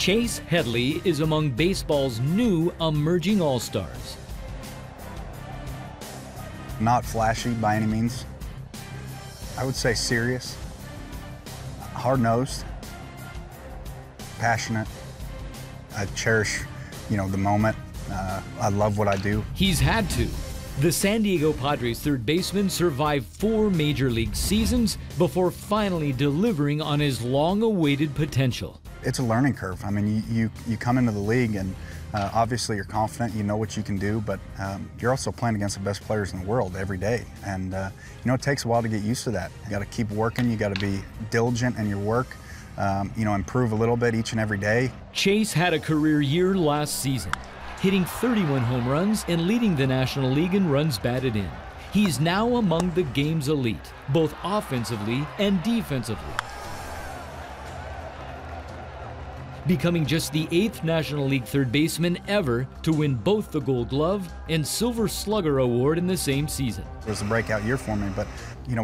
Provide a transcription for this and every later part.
Chase Headley is among baseball's new emerging all-stars. Not flashy by any means. I would say serious, hard-nosed, passionate. I cherish, the moment. I love what I do. He's had to. The San Diego Padres third baseman survived 4 major league seasons before finally delivering on his long-awaited potential. It's a learning curve. I mean, you come into the league and obviously you're confident, you know what you can do, but you're also playing against the best players in the world every day. And, it takes a while to get used to that. You got to keep working, you got to be diligent in your work, improve a little bit each and every day. Chase had a career year last season, hitting 31 home runs and leading the National League in runs batted in. He's now among the game's elite, both offensively and defensively, becoming just the 8th National League third baseman ever to win both the Gold Glove and Silver Slugger Award in the same season. It was a breakout year for me, but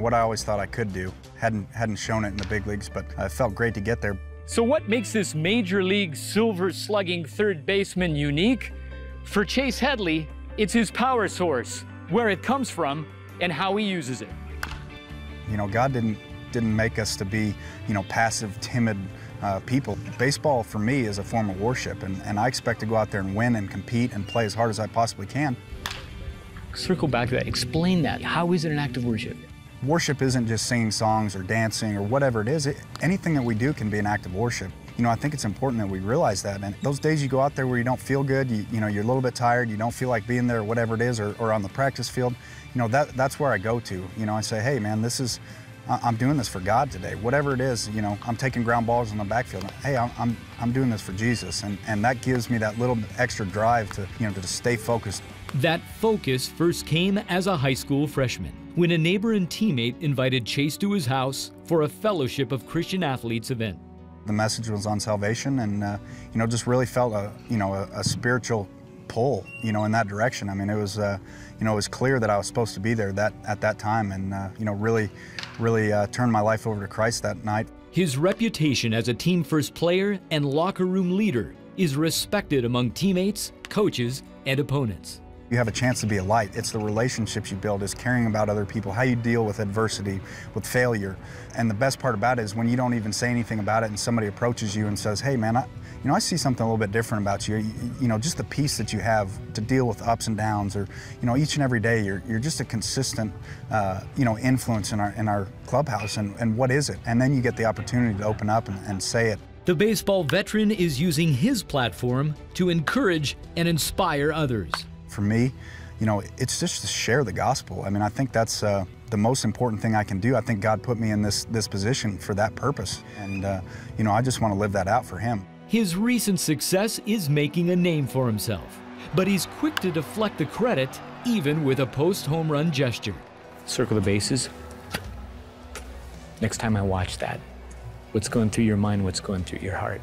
what I always thought I could do, hadn't shown it in the big leagues, but it felt great to get there. So what makes this Major League silver slugging third baseman unique? For Chase Headley, it's his power source, where it comes from, and how he uses it. God didn't make us to be, passive, timid people. Baseball, for me, is a form of worship, and I expect to go out there and win and compete and play as hard as I possibly can. Circle back to that. Explain that. How is it an act of worship? Worship isn't just singing songs or dancing or whatever it is. Anything that we do can be an act of worship. I think it's important that we realize that. And those days you go out there where you don't feel good, you're a little bit tired, you don't feel like being there, whatever it is, or on the practice field, that's where I go to. I say, hey, man, I'm doing this for God today. Whatever it is, I'm taking ground balls in the backfield. Hey, I'm doing this for Jesus, and that gives me that little extra drive to, to stay focused. That focus first came as a high school freshman, when a neighbor and teammate invited Chase to his house for a Fellowship of Christian Athletes event. The message was on salvation, and just really felt a spiritual pull, in that direction. I mean, it was clear that I was supposed to be there at that time, and really turned my life over to Christ that night. His reputation as a team-first player and locker room leader is respected among teammates, coaches, and opponents. You have a chance to be a light. It's the relationships you build, is caring about other people, how you deal with adversity, with failure. And the best part about it is when you don't even say anything about it and somebody approaches you and says, hey man, I see something a little bit different about you. Just the peace that you have to deal with ups and downs, or each and every day you're just a consistent influence in our clubhouse, and what is it? And then you get the opportunity to open up and say it. The baseball veteran is using his platform to encourage and inspire others. For me, it's just to share the gospel. I mean, I think that's the most important thing I can do. I think God put me in this position for that purpose, and I just want to live that out for Him. His recent success is making a name for himself, but he's quick to deflect the credit, even with a post-home run gesture. Circle the bases. Next time I watch that, what's going through your mind, what's going through your heart?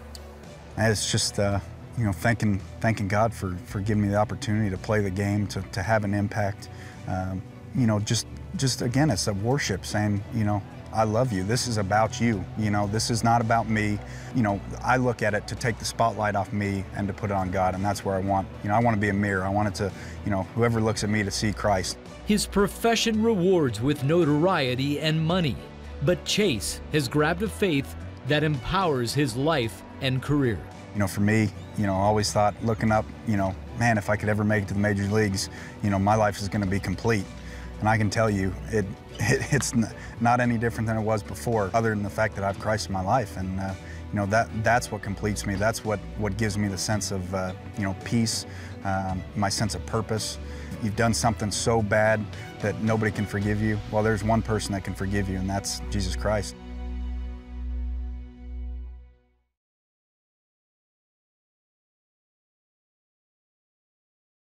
And it's just, thanking God for giving me the opportunity to play the game, to have an impact. Just again, it's a worship saying, I love you. This is about you. This is not about me. I look at it to take the spotlight off me and to put it on God, and that's where I want. I want to be a mirror. I want it to, whoever looks at me to see Christ. His profession rewards with notoriety and money, but Chase has grabbed a faith that empowers his life and career. For me, I always thought, looking up, man, if I could ever make it to the major leagues, my life is going to be complete. And I can tell you, it's not any different than it was before, other than the fact that I have Christ in my life. And that's what completes me. That's what gives me the sense of peace, my sense of purpose. You've done something so bad that nobody can forgive you. Well, there's one person that can forgive you, and that's Jesus Christ.